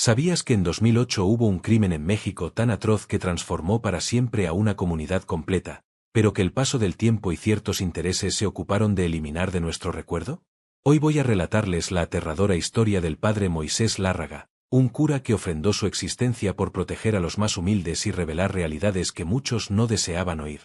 ¿Sabías que en 2008 hubo un crimen en México tan atroz que transformó para siempre a una comunidad completa, pero que el paso del tiempo y ciertos intereses se ocuparon de eliminar de nuestro recuerdo? Hoy voy a relatarles la aterradora historia del padre Moisés Lárraga, un cura que ofrendó su existencia por proteger a los más humildes y revelar realidades que muchos no deseaban oír.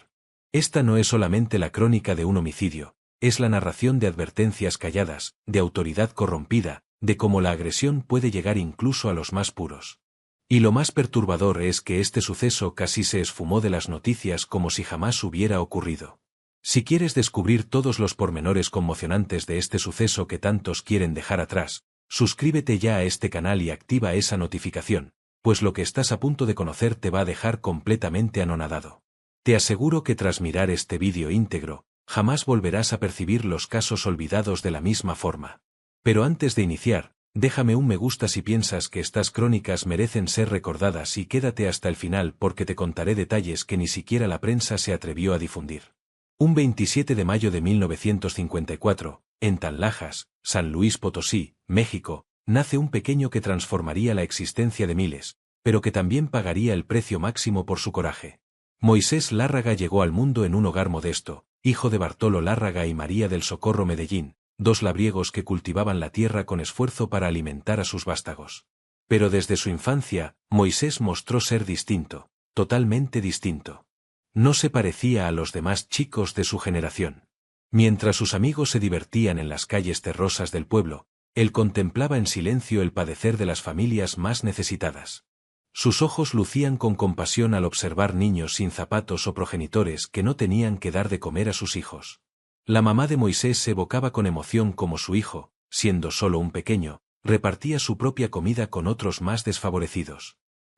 Esta no es solamente la crónica de un homicidio, es la narración de advertencias calladas, de autoridad corrompida, de cómo la agresión puede llegar incluso a los más puros. Y lo más perturbador es que este suceso casi se esfumó de las noticias como si jamás hubiera ocurrido. Si quieres descubrir todos los pormenores conmocionantes de este suceso que tantos quieren dejar atrás, suscríbete ya a este canal y activa esa notificación, pues lo que estás a punto de conocer te va a dejar completamente anonadado. Te aseguro que tras mirar este vídeo íntegro, jamás volverás a percibir los casos olvidados de la misma forma. Pero antes de iniciar, déjame un me gusta si piensas que estas crónicas merecen ser recordadas y quédate hasta el final porque te contaré detalles que ni siquiera la prensa se atrevió a difundir. Un 27 de mayo de 1954, en Tanlajas, San Luis Potosí, México, nace un pequeño que transformaría la existencia de miles, pero que también pagaría el precio máximo por su coraje. Moisés Lárraga llegó al mundo en un hogar modesto, hijo de Bartolo Lárraga y María del Socorro Medellín, dos labriegos que cultivaban la tierra con esfuerzo para alimentar a sus vástagos. Pero desde su infancia, Moisés mostró ser distinto, totalmente distinto. No se parecía a los demás chicos de su generación. Mientras sus amigos se divertían en las calles terrosas del pueblo, él contemplaba en silencio el padecer de las familias más necesitadas. Sus ojos lucían con compasión al observar niños sin zapatos o progenitores que no tenían que dar de comer a sus hijos. La mamá de Moisés se evocaba con emoción como su hijo, siendo solo un pequeño, repartía su propia comida con otros más desfavorecidos.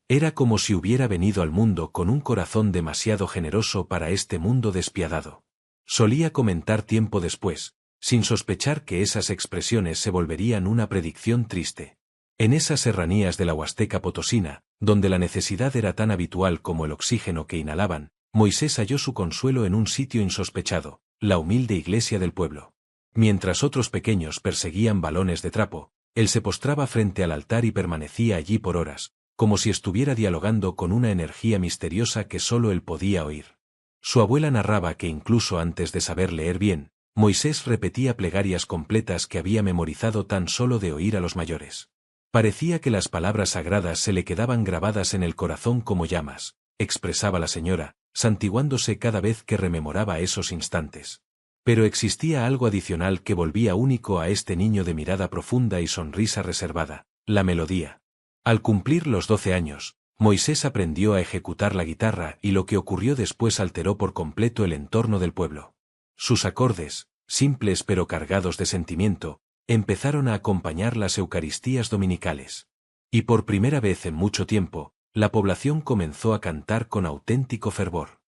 Era como si hubiera venido al mundo con un corazón demasiado generoso para este mundo despiadado. Solía comentar tiempo después, sin sospechar que esas expresiones se volverían una predicción triste. En esas serranías de la Huasteca potosina, donde la necesidad era tan habitual como el oxígeno que inhalaban, Moisés halló su consuelo en un sitio insospechado, la humilde iglesia del pueblo. Mientras otros pequeños perseguían balones de trapo, él se postraba frente al altar y permanecía allí por horas, como si estuviera dialogando con una energía misteriosa que solo él podía oír. Su abuela narraba que incluso antes de saber leer bien, Moisés repetía plegarias completas que había memorizado tan solo de oír a los mayores. Parecía que las palabras sagradas se le quedaban grabadas en el corazón como llamas, expresaba la señora, santiguándose cada vez que rememoraba esos instantes. Pero existía algo adicional que volvía único a este niño de mirada profunda y sonrisa reservada, la melodía. Al cumplir los 12 años, Moisés aprendió a ejecutar la guitarra y lo que ocurrió después alteró por completo el entorno del pueblo. Sus acordes, simples pero cargados de sentimiento, empezaron a acompañar las Eucaristías dominicales. Y por primera vez en mucho tiempo, la población comenzó a cantar con auténtico fervor.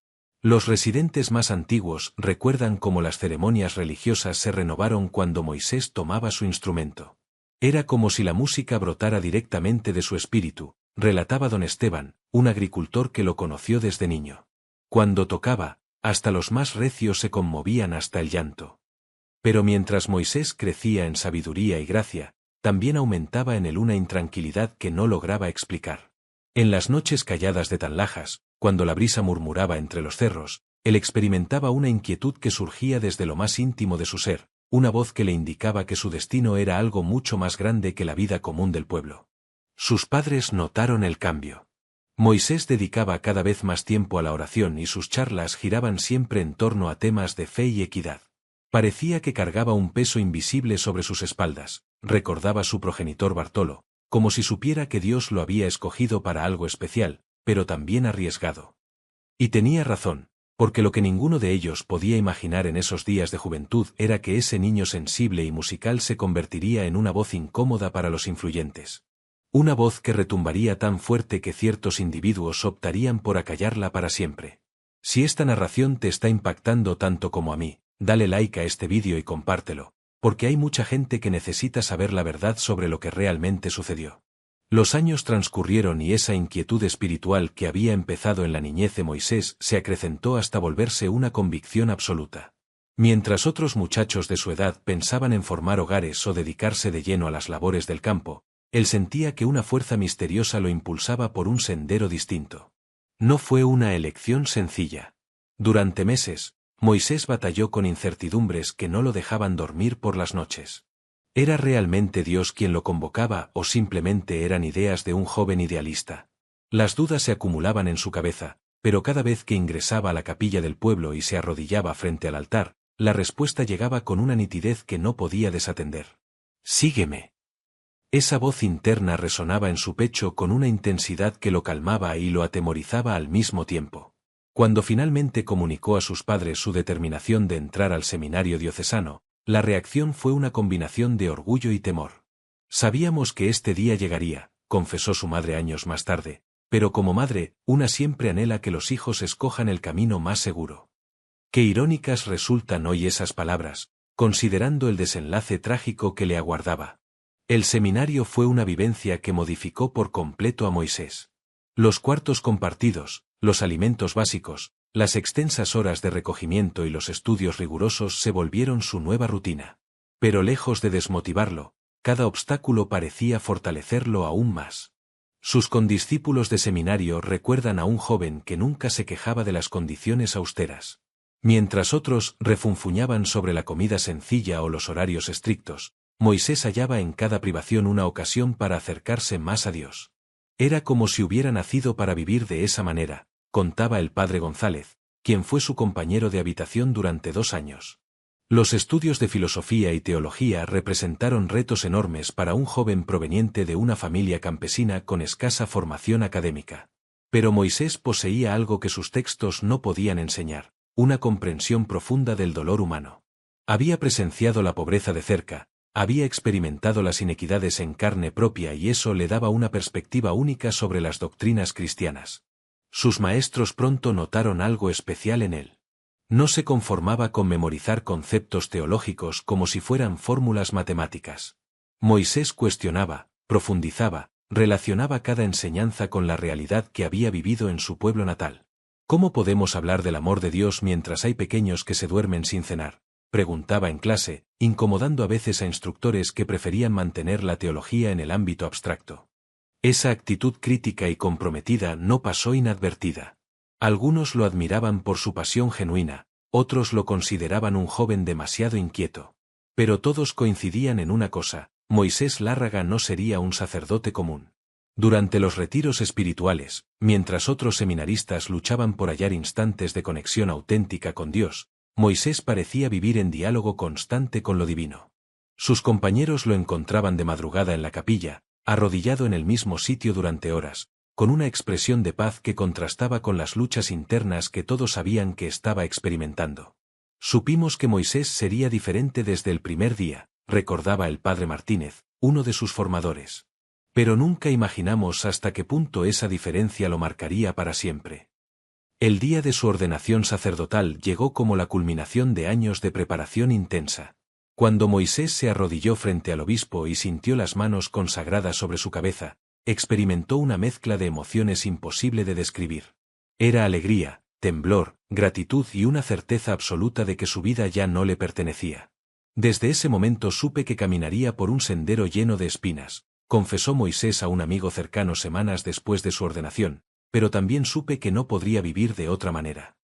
Los residentes más antiguos recuerdan cómo las ceremonias religiosas se renovaron cuando Moisés tomaba su instrumento. Era como si la música brotara directamente de su espíritu, relataba don Esteban, un agricultor que lo conoció desde niño. Cuando tocaba, hasta los más recios se conmovían hasta el llanto. Pero mientras Moisés crecía en sabiduría y gracia, también aumentaba en él una intranquilidad que no lograba explicar. En las noches calladas de Tanlajas, cuando la brisa murmuraba entre los cerros, él experimentaba una inquietud que surgía desde lo más íntimo de su ser, una voz que le indicaba que su destino era algo mucho más grande que la vida común del pueblo. Sus padres notaron el cambio. Moisés dedicaba cada vez más tiempo a la oración y sus charlas giraban siempre en torno a temas de fe y equidad. Parecía que cargaba un peso invisible sobre sus espaldas, recordaba su progenitor Bartolo, como si supiera que Dios lo había escogido para algo especial, pero también arriesgado. Y tenía razón, porque lo que ninguno de ellos podía imaginar en esos días de juventud era que ese niño sensible y musical se convertiría en una voz incómoda para los influyentes. Una voz que retumbaría tan fuerte que ciertos individuos optarían por acallarla para siempre. Si esta narración te está impactando tanto como a mí, dale like a este vídeo y compártelo, porque hay mucha gente que necesita saber la verdad sobre lo que realmente sucedió. Los años transcurrieron y esa inquietud espiritual que había empezado en la niñez de Moisés se acrecentó hasta volverse una convicción absoluta. Mientras otros muchachos de su edad pensaban en formar hogares o dedicarse de lleno a las labores del campo, Él sentía que una fuerza misteriosa lo impulsaba por un sendero distinto. No fue una elección sencilla. Durante meses, Moisés batalló con incertidumbres que no lo dejaban dormir por las noches. ¿Era realmente Dios quien lo convocaba o simplemente eran ideas de un joven idealista? Las dudas se acumulaban en su cabeza, pero cada vez que ingresaba a la capilla del pueblo y se arrodillaba frente al altar, la respuesta llegaba con una nitidez que no podía desatender. «Sígueme». Esa voz interna resonaba en su pecho con una intensidad que lo calmaba y lo atemorizaba al mismo tiempo. Cuando finalmente comunicó a sus padres su determinación de entrar al seminario diocesano, la reacción fue una combinación de orgullo y temor. «Sabíamos que este día llegaría», confesó su madre años más tarde, pero como madre, una siempre anhela que los hijos escojan el camino más seguro. Qué irónicas resultan hoy esas palabras, considerando el desenlace trágico que le aguardaba. El seminario fue una vivencia que modificó por completo a Moisés. Los cuartos compartidos, los alimentos básicos, las extensas horas de recogimiento y los estudios rigurosos se volvieron su nueva rutina. Pero lejos de desmotivarlo, cada obstáculo parecía fortalecerlo aún más. Sus condiscípulos de seminario recuerdan a un joven que nunca se quejaba de las condiciones austeras. Mientras otros refunfuñaban sobre la comida sencilla o los horarios estrictos, Moisés hallaba en cada privación una ocasión para acercarse más a Dios. Era como si hubiera nacido para vivir de esa manera, contaba el padre González, quien fue su compañero de habitación durante 2 años. Los estudios de filosofía y teología representaron retos enormes para un joven proveniente de una familia campesina con escasa formación académica. Pero Moisés poseía algo que sus textos no podían enseñar, una comprensión profunda del dolor humano. Había presenciado la pobreza de cerca, había experimentado las inequidades en carne propia y eso le daba una perspectiva única sobre las doctrinas cristianas. Sus maestros pronto notaron algo especial en él. No se conformaba con memorizar conceptos teológicos como si fueran fórmulas matemáticas. Moisés cuestionaba, profundizaba, relacionaba cada enseñanza con la realidad que había vivido en su pueblo natal. ¿Cómo podemos hablar del amor de Dios mientras hay pequeños que se duermen sin cenar?, preguntaba en clase, incomodando a veces a instructores que preferían mantener la teología en el ámbito abstracto. Esa actitud crítica y comprometida no pasó inadvertida. Algunos lo admiraban por su pasión genuina, otros lo consideraban un joven demasiado inquieto. Pero todos coincidían en una cosa: Moisés Lárraga no sería un sacerdote común. Durante los retiros espirituales, mientras otros seminaristas luchaban por hallar instantes de conexión auténtica con Dios, Moisés parecía vivir en diálogo constante con lo divino. Sus compañeros lo encontraban de madrugada en la capilla, arrodillado en el mismo sitio durante horas, con una expresión de paz que contrastaba con las luchas internas que todos sabían que estaba experimentando. Supimos que Moisés sería diferente desde el primer día, recordaba el padre Martínez, uno de sus formadores. Pero nunca imaginamos hasta qué punto esa diferencia lo marcaría para siempre. El día de su ordenación sacerdotal llegó como la culminación de años de preparación intensa. Cuando Moisés se arrodilló frente al obispo y sintió las manos consagradas sobre su cabeza, experimentó una mezcla de emociones imposible de describir. Era alegría, temblor, gratitud y una certeza absoluta de que su vida ya no le pertenecía. Desde ese momento supe que caminaría por un sendero lleno de espinas, confesó Moisés a un amigo cercano semanas después de su ordenación, pero también supe que no podría vivir de otra manera.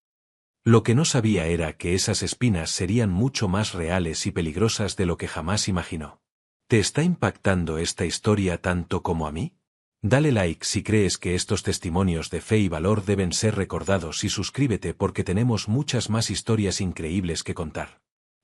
Lo que no sabía era que esas espinas serían mucho más reales y peligrosas de lo que jamás imaginó. ¿Te está impactando esta historia tanto como a mí? Dale like si crees que estos testimonios de fe y valor deben ser recordados y suscríbete porque tenemos muchas más historias increíbles que contar.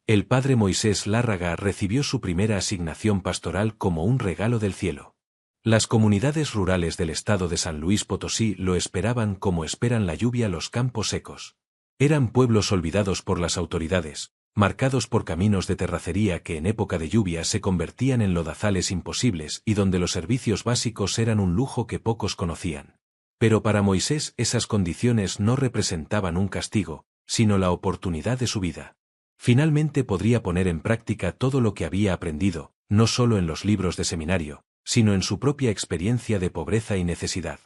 El padre Moisés Lárraga recibió su primera asignación pastoral como un regalo del cielo. Las comunidades rurales del estado de San Luis Potosí lo esperaban como esperan la lluvia los campos secos. Eran pueblos olvidados por las autoridades, marcados por caminos de terracería que en época de lluvia se convertían en lodazales imposibles y donde los servicios básicos eran un lujo que pocos conocían. Pero para Moisés esas condiciones no representaban un castigo, sino la oportunidad de su vida. Finalmente podría poner en práctica todo lo que había aprendido, no solo en los libros de seminario, sino en su propia experiencia de pobreza y necesidad.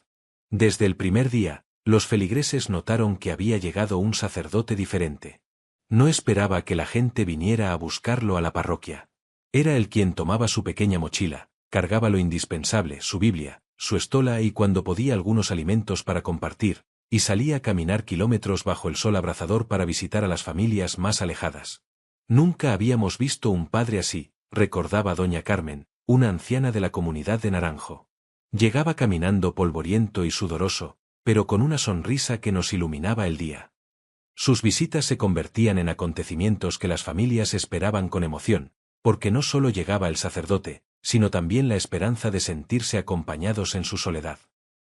Desde el primer día, los feligreses notaron que había llegado un sacerdote diferente. No esperaba que la gente viniera a buscarlo a la parroquia. Era él quien tomaba su pequeña mochila, cargaba lo indispensable, su Biblia, su estola y cuando podía algunos alimentos para compartir, y salía a caminar kilómetros bajo el sol abrasador para visitar a las familias más alejadas. Nunca habíamos visto un padre así, recordaba doña Carmen, una anciana de la comunidad de Naranjo. Llegaba caminando polvoriento y sudoroso, pero con una sonrisa que nos iluminaba el día. Sus visitas se convertían en acontecimientos que las familias esperaban con emoción, porque no solo llegaba el sacerdote, sino también la esperanza de sentirse acompañados en su soledad.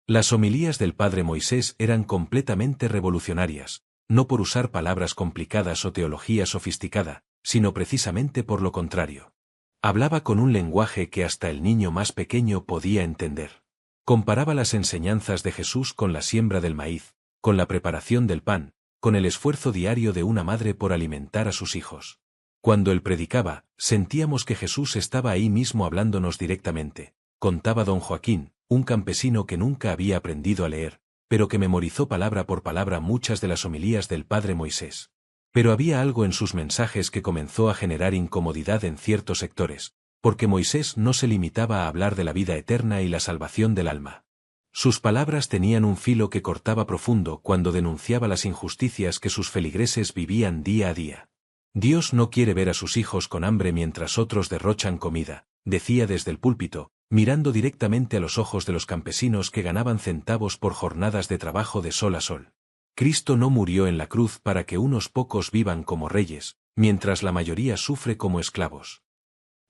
Las homilías del padre Moisés eran completamente revolucionarias, no por usar palabras complicadas o teología sofisticada, sino precisamente por lo contrario. Hablaba con un lenguaje que hasta el niño más pequeño podía entender. Comparaba las enseñanzas de Jesús con la siembra del maíz, con la preparación del pan, con el esfuerzo diario de una madre por alimentar a sus hijos. Cuando él predicaba, sentíamos que Jesús estaba ahí mismo hablándonos directamente, contaba don Joaquín, un campesino que nunca había aprendido a leer, pero que memorizó palabra por palabra muchas de las homilías del padre Moisés. Pero había algo en sus mensajes que comenzó a generar incomodidad en ciertos sectores, porque Moisés no se limitaba a hablar de la vida eterna y la salvación del alma. Sus palabras tenían un filo que cortaba profundo cuando denunciaba las injusticias que sus feligreses vivían día a día. Dios no quiere ver a sus hijos con hambre mientras otros derrochan comida, decía desde el púlpito, mirando directamente a los ojos de los campesinos que ganaban centavos por jornadas de trabajo de sol a sol. Cristo no murió en la cruz para que unos pocos vivan como reyes, mientras la mayoría sufre como esclavos.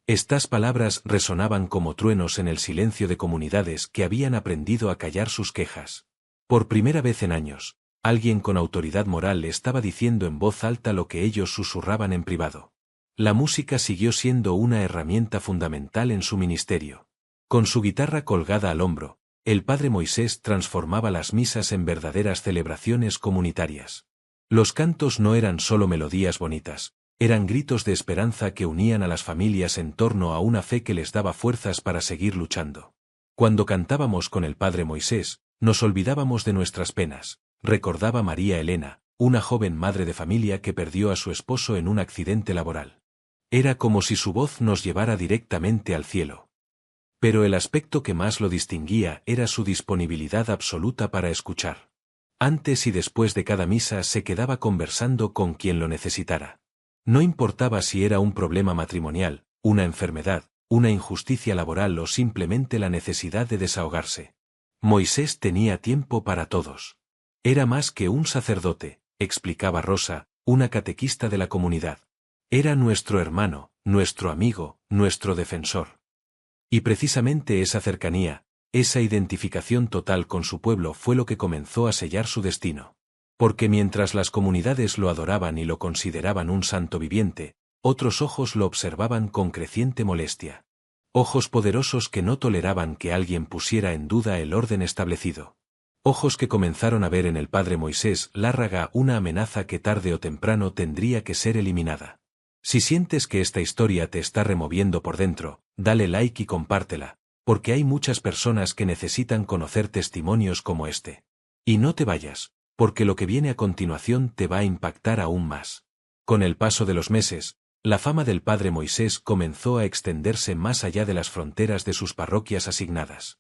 Estas palabras resonaban como truenos en el silencio de comunidades que habían aprendido a callar sus quejas. Por primera vez en años, alguien con autoridad moral le estaba diciendo en voz alta lo que ellos susurraban en privado. La música siguió siendo una herramienta fundamental en su ministerio. Con su guitarra colgada al hombro, el padre Moisés transformaba las misas en verdaderas celebraciones comunitarias. Los cantos no eran solo melodías bonitas, eran gritos de esperanza que unían a las familias en torno a una fe que les daba fuerzas para seguir luchando. Cuando cantábamos con el padre Moisés, nos olvidábamos de nuestras penas, recordaba María Elena, una joven madre de familia que perdió a su esposo en un accidente laboral. Era como si su voz nos llevara directamente al cielo. Pero el aspecto que más lo distinguía era su disponibilidad absoluta para escuchar. Antes y después de cada misa se quedaba conversando con quien lo necesitara. No importaba si era un problema matrimonial, una enfermedad, una injusticia laboral o simplemente la necesidad de desahogarse. Moisés tenía tiempo para todos. Era más que un sacerdote, explicaba Rosa, una catequista de la comunidad. Era nuestro hermano, nuestro amigo, nuestro defensor. Y precisamente esa cercanía, esa identificación total con su pueblo fue lo que comenzó a sellar su destino. Porque mientras las comunidades lo adoraban y lo consideraban un santo viviente, otros ojos lo observaban con creciente molestia. Ojos poderosos que no toleraban que alguien pusiera en duda el orden establecido. Ojos que comenzaron a ver en el padre Moisés Lárraga una amenaza que tarde o temprano tendría que ser eliminada. Si sientes que esta historia te está removiendo por dentro, dale like y compártela, porque hay muchas personas que necesitan conocer testimonios como este. Y no te vayas, porque lo que viene a continuación te va a impactar aún más. Con el paso de los meses, la fama del padre Moisés comenzó a extenderse más allá de las fronteras de sus parroquias asignadas.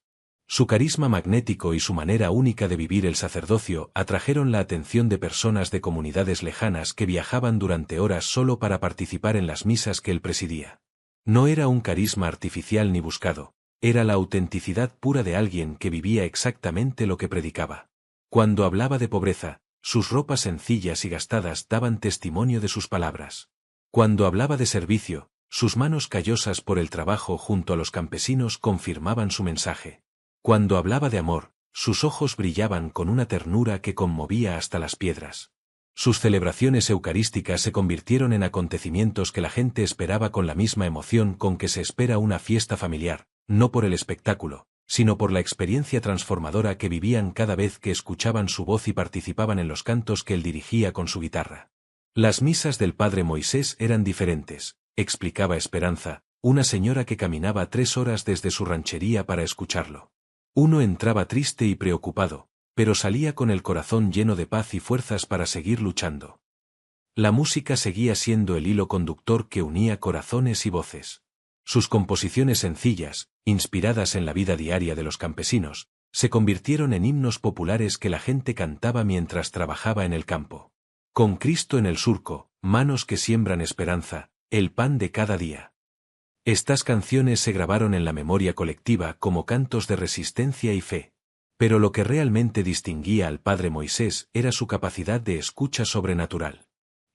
Su carisma magnético y su manera única de vivir el sacerdocio atrajeron la atención de personas de comunidades lejanas que viajaban durante horas solo para participar en las misas que él presidía. No era un carisma artificial ni buscado, era la autenticidad pura de alguien que vivía exactamente lo que predicaba. Cuando hablaba de pobreza, sus ropas sencillas y gastadas daban testimonio de sus palabras. Cuando hablaba de servicio, sus manos callosas por el trabajo junto a los campesinos confirmaban su mensaje. Cuando hablaba de amor, sus ojos brillaban con una ternura que conmovía hasta las piedras. Sus celebraciones eucarísticas se convirtieron en acontecimientos que la gente esperaba con la misma emoción con que se espera una fiesta familiar, no por el espectáculo, sino por la experiencia transformadora que vivían cada vez que escuchaban su voz y participaban en los cantos que él dirigía con su guitarra. Las misas del padre Moisés eran diferentes, explicaba Esperanza, una señora que caminaba 3 horas desde su ranchería para escucharlo. Uno entraba triste y preocupado, pero salía con el corazón lleno de paz y fuerzas para seguir luchando. La música seguía siendo el hilo conductor que unía corazones y voces. Sus composiciones sencillas, inspiradas en la vida diaria de los campesinos, se convirtieron en himnos populares que la gente cantaba mientras trabajaba en el campo. Con Cristo en el surco, manos que siembran esperanza, el pan de cada día. Estas canciones se grabaron en la memoria colectiva como cantos de resistencia y fe. Pero lo que realmente distinguía al padre Moisés era su capacidad de escucha sobrenatural.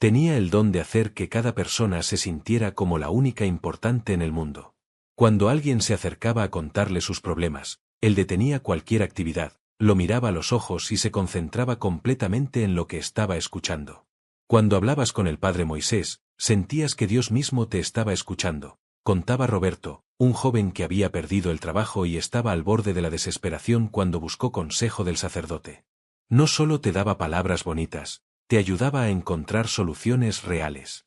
Tenía el don de hacer que cada persona se sintiera como la única importante en el mundo. Cuando alguien se acercaba a contarle sus problemas, él detenía cualquier actividad, lo miraba a los ojos y se concentraba completamente en lo que estaba escuchando. Cuando hablabas con el padre Moisés, sentías que Dios mismo te estaba escuchando, contaba Roberto, un joven que había perdido el trabajo y estaba al borde de la desesperación cuando buscó consejo del sacerdote. No solo te daba palabras bonitas, te ayudaba a encontrar soluciones reales.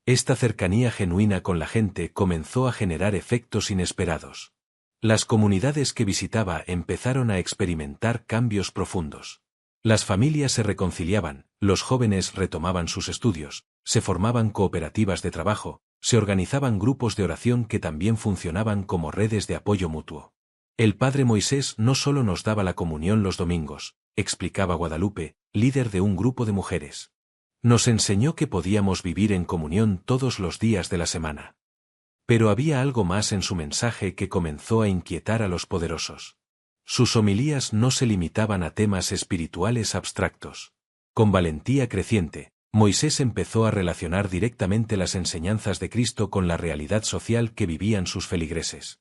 Esta cercanía genuina con la gente comenzó a generar efectos inesperados. Las comunidades que visitaba empezaron a experimentar cambios profundos. Las familias se reconciliaban, los jóvenes retomaban sus estudios, se formaban cooperativas de trabajo, se organizaban grupos de oración que también funcionaban como redes de apoyo mutuo. El padre Moisés no solo nos daba la comunión los domingos, explicaba Guadalupe, líder de un grupo de mujeres. Nos enseñó que podíamos vivir en comunión todos los días de la semana. Pero había algo más en su mensaje que comenzó a inquietar a los poderosos. Sus homilías no se limitaban a temas espirituales abstractos. Con valentía creciente, Moisés empezó a relacionar directamente las enseñanzas de Cristo con la realidad social que vivían sus feligreses.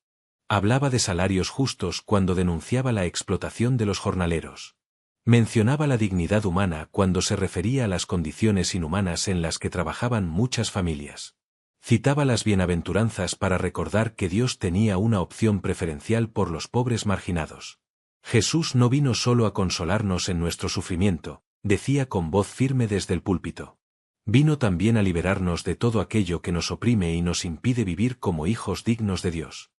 Hablaba de salarios justos cuando denunciaba la explotación de los jornaleros. Mencionaba la dignidad humana cuando se refería a las condiciones inhumanas en las que trabajaban muchas familias. Citaba las bienaventuranzas para recordar que Dios tenía una opción preferencial por los pobres marginados. Jesús no vino solo a consolarnos en nuestro sufrimiento, decía con voz firme desde el púlpito. Vino también a liberarnos de todo aquello que nos oprime y nos impide vivir como hijos dignos de Dios.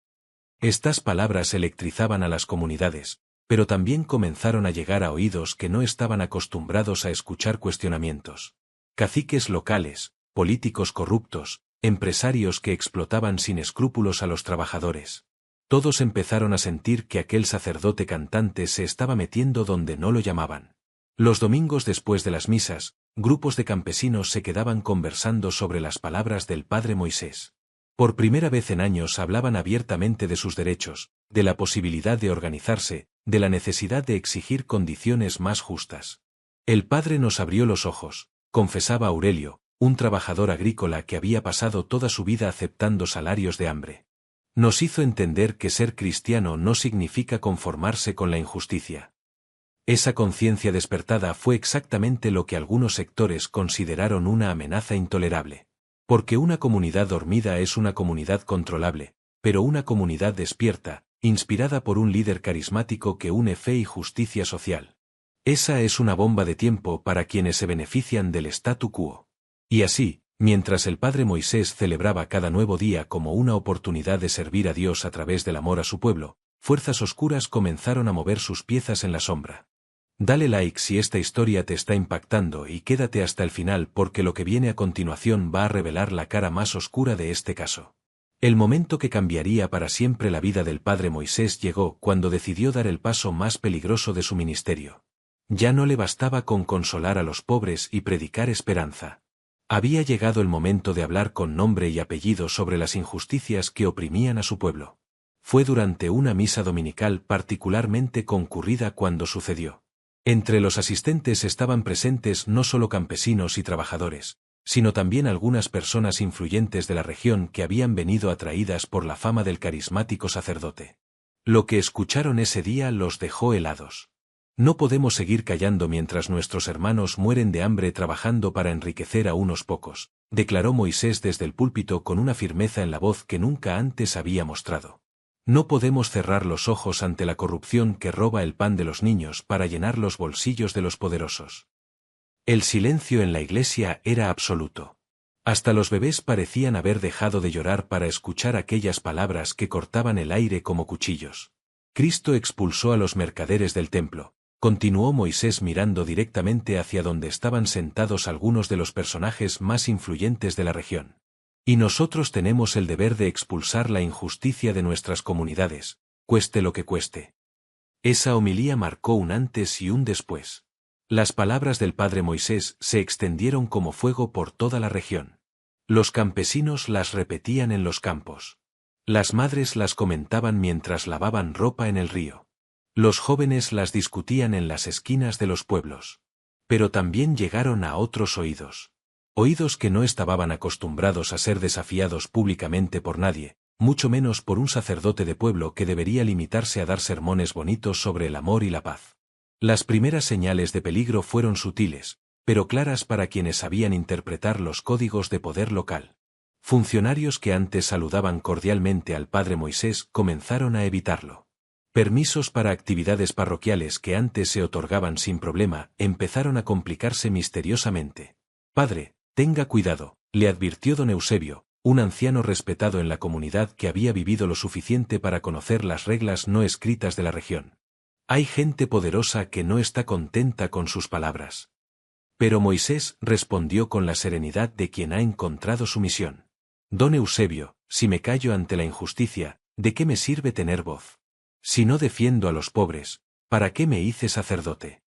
Estas palabras electrizaban a las comunidades, pero también comenzaron a llegar a oídos que no estaban acostumbrados a escuchar cuestionamientos. Caciques locales, políticos corruptos, empresarios que explotaban sin escrúpulos a los trabajadores. Todos empezaron a sentir que aquel sacerdote cantante se estaba metiendo donde no lo llamaban. Los domingos después de las misas, grupos de campesinos se quedaban conversando sobre las palabras del padre Moisés. Por primera vez en años hablaban abiertamente de sus derechos, de la posibilidad de organizarse, de la necesidad de exigir condiciones más justas. El padre nos abrió los ojos, confesaba Aurelio, un trabajador agrícola que había pasado toda su vida aceptando salarios de hambre. Nos hizo entender que ser cristiano no significa conformarse con la injusticia. Esa conciencia despertada fue exactamente lo que algunos sectores consideraron una amenaza intolerable. Porque una comunidad dormida es una comunidad controlable, pero una comunidad despierta, inspirada por un líder carismático que une fe y justicia social. Esa es una bomba de tiempo para quienes se benefician del statu quo. Y así, mientras el padre Moisés celebraba cada nuevo día como una oportunidad de servir a Dios a través del amor a su pueblo, fuerzas oscuras comenzaron a mover sus piezas en la sombra. Dale like si esta historia te está impactando y quédate hasta el final porque lo que viene a continuación va a revelar la cara más oscura de este caso. El momento que cambiaría para siempre la vida del padre Moisés llegó cuando decidió dar el paso más peligroso de su ministerio. Ya no le bastaba con consolar a los pobres y predicar esperanza. Había llegado el momento de hablar con nombre y apellido sobre las injusticias que oprimían a su pueblo. Fue durante una misa dominical particularmente concurrida cuando sucedió. Entre los asistentes estaban presentes no solo campesinos y trabajadores, sino también algunas personas influyentes de la región que habían venido atraídas por la fama del carismático sacerdote. Lo que escucharon ese día los dejó helados. No podemos seguir callando mientras nuestros hermanos mueren de hambre trabajando para enriquecer a unos pocos, declaró Moisés desde el púlpito con una firmeza en la voz que nunca antes había mostrado. No podemos cerrar los ojos ante la corrupción que roba el pan de los niños para llenar los bolsillos de los poderosos. El silencio en la iglesia era absoluto. Hasta los bebés parecían haber dejado de llorar para escuchar aquellas palabras que cortaban el aire como cuchillos. Cristo expulsó a los mercaderes del templo, continuó Moisés mirando directamente hacia donde estaban sentados algunos de los personajes más influyentes de la región. Y nosotros tenemos el deber de expulsar la injusticia de nuestras comunidades, cueste lo que cueste. Esa homilía marcó un antes y un después. Las palabras del padre Moisés se extendieron como fuego por toda la región. Los campesinos las repetían en los campos. Las madres las comentaban mientras lavaban ropa en el río. Los jóvenes las discutían en las esquinas de los pueblos. Pero también llegaron a otros oídos. Oídos que no estaban acostumbrados a ser desafiados públicamente por nadie, mucho menos por un sacerdote de pueblo que debería limitarse a dar sermones bonitos sobre el amor y la paz. Las primeras señales de peligro fueron sutiles, pero claras para quienes sabían interpretar los códigos de poder local. Funcionarios que antes saludaban cordialmente al padre Moisés comenzaron a evitarlo. Permisos para actividades parroquiales que antes se otorgaban sin problema empezaron a complicarse misteriosamente. Padre, tenga cuidado, le advirtió don Eusebio, un anciano respetado en la comunidad que había vivido lo suficiente para conocer las reglas no escritas de la región. Hay gente poderosa que no está contenta con sus palabras. Pero Moisés respondió con la serenidad de quien ha encontrado su misión. Don Eusebio, si me callo ante la injusticia, ¿de qué me sirve tener voz? Si no defiendo a los pobres, ¿para qué me hice sacerdote?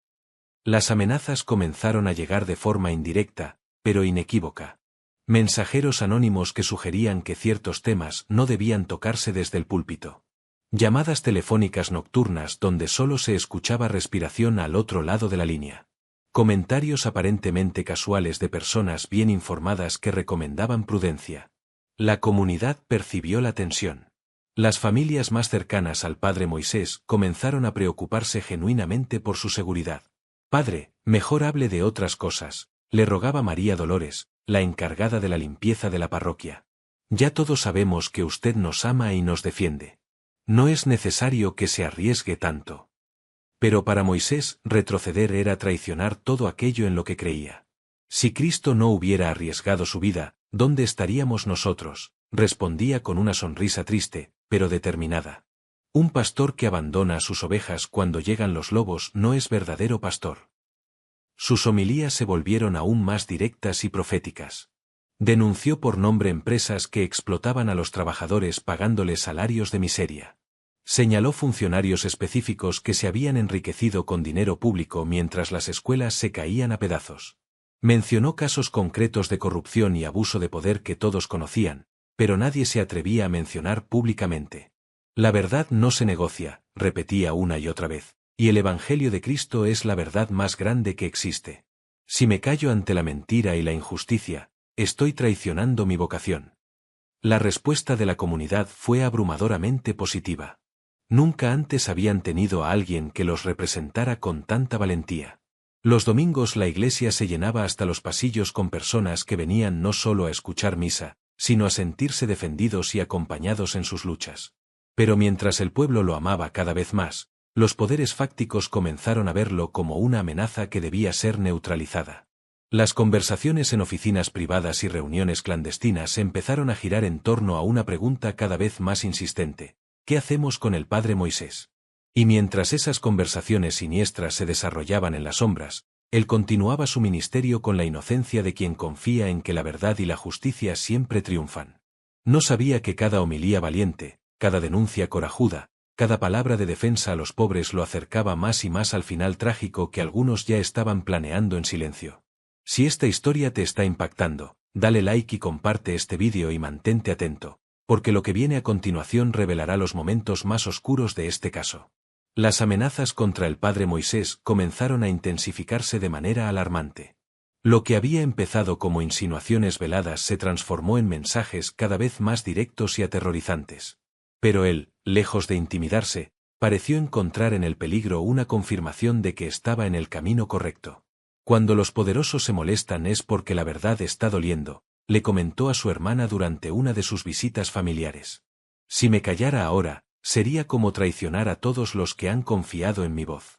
Las amenazas comenzaron a llegar de forma indirecta, pero inequívoca. Mensajeros anónimos que sugerían que ciertos temas no debían tocarse desde el púlpito. Llamadas telefónicas nocturnas donde solo se escuchaba respiración al otro lado de la línea. Comentarios aparentemente casuales de personas bien informadas que recomendaban prudencia. La comunidad percibió la tensión. Las familias más cercanas al padre Moisés comenzaron a preocuparse genuinamente por su seguridad. Padre, mejor hable de otras cosas, le rogaba María Dolores, la encargada de la limpieza de la parroquia. Ya todos sabemos que usted nos ama y nos defiende. No es necesario que se arriesgue tanto. Pero para Moisés, retroceder era traicionar todo aquello en lo que creía. Si Cristo no hubiera arriesgado su vida, ¿dónde estaríamos nosotros?, respondía con una sonrisa triste, pero determinada. Un pastor que abandona a sus ovejas cuando llegan los lobos no es verdadero pastor. Sus homilías se volvieron aún más directas y proféticas. Denunció por nombre empresas que explotaban a los trabajadores pagándoles salarios de miseria. Señaló funcionarios específicos que se habían enriquecido con dinero público mientras las escuelas se caían a pedazos. Mencionó casos concretos de corrupción y abuso de poder que todos conocían, pero nadie se atrevía a mencionar públicamente. La verdad no se negocia, repetía una y otra vez, y el Evangelio de Cristo es la verdad más grande que existe. Si me callo ante la mentira y la injusticia, estoy traicionando mi vocación. La respuesta de la comunidad fue abrumadoramente positiva. Nunca antes habían tenido a alguien que los representara con tanta valentía. Los domingos la iglesia se llenaba hasta los pasillos con personas que venían no solo a escuchar misa, sino a sentirse defendidos y acompañados en sus luchas. Pero mientras el pueblo lo amaba cada vez más, los poderes fácticos comenzaron a verlo como una amenaza que debía ser neutralizada. Las conversaciones en oficinas privadas y reuniones clandestinas empezaron a girar en torno a una pregunta cada vez más insistente: ¿qué hacemos con el padre Moisés? Y mientras esas conversaciones siniestras se desarrollaban en las sombras, él continuaba su ministerio con la inocencia de quien confía en que la verdad y la justicia siempre triunfan. No sabía que cada homilía valiente, cada denuncia corajuda, cada palabra de defensa a los pobres lo acercaba más y más al final trágico que algunos ya estaban planeando en silencio. Si esta historia te está impactando, dale like y comparte este vídeo y mantente atento, porque lo que viene a continuación revelará los momentos más oscuros de este caso. Las amenazas contra el padre Moisés comenzaron a intensificarse de manera alarmante. Lo que había empezado como insinuaciones veladas se transformó en mensajes cada vez más directos y aterrorizantes. Pero él, lejos de intimidarse, pareció encontrar en el peligro una confirmación de que estaba en el camino correcto. Cuando los poderosos se molestan es porque la verdad está doliendo, le comentó a su hermana durante una de sus visitas familiares. Si me callara ahora, sería como traicionar a todos los que han confiado en mi voz.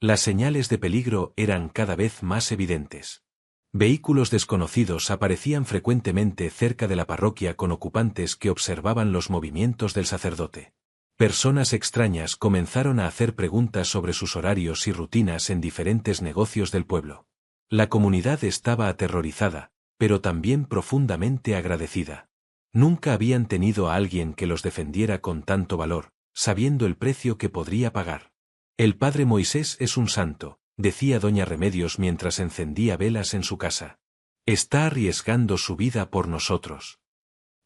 Las señales de peligro eran cada vez más evidentes. Vehículos desconocidos aparecían frecuentemente cerca de la parroquia con ocupantes que observaban los movimientos del sacerdote. Personas extrañas comenzaron a hacer preguntas sobre sus horarios y rutinas en diferentes negocios del pueblo. La comunidad estaba aterrorizada, pero también profundamente agradecida. Nunca habían tenido a alguien que los defendiera con tanto valor, sabiendo el precio que podría pagar. El padre Moisés es un santo, decía doña Remedios mientras encendía velas en su casa. Está arriesgando su vida por nosotros.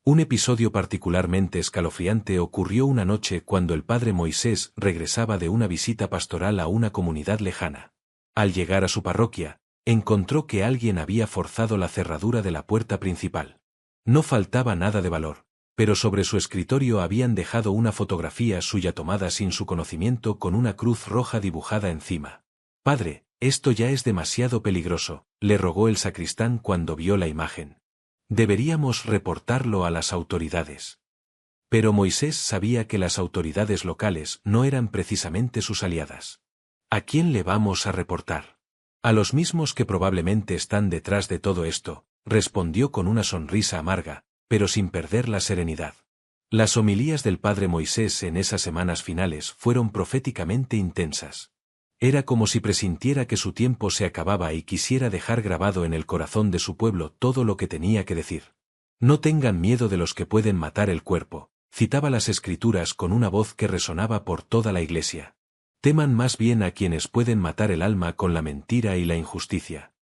Un episodio particularmente escalofriante ocurrió una noche cuando el padre Moisés regresaba de una visita pastoral a una comunidad lejana. Al llegar a su parroquia, encontró que alguien había forzado la cerradura de la puerta principal. No faltaba nada de valor, pero sobre su escritorio habían dejado una fotografía suya tomada sin su conocimiento con una cruz roja dibujada encima. «Padre, esto ya es demasiado peligroso», le rogó el sacristán cuando vio la imagen. «Deberíamos reportarlo a las autoridades». Pero Moisés sabía que las autoridades locales no eran precisamente sus aliadas. ¿A quién le vamos a reportar? A los mismos que probablemente están detrás de todo esto, respondió con una sonrisa amarga, pero sin perder la serenidad. Las homilías del padre Moisés en esas semanas finales fueron proféticamente intensas. Era como si presintiera que su tiempo se acababa y quisiera dejar grabado en el corazón de su pueblo todo lo que tenía que decir. No tengan miedo de los que pueden matar el cuerpo, citaba las Escrituras con una voz que resonaba por toda la iglesia. Teman más bien a quienes pueden matar el alma con la mentira y la injusticia.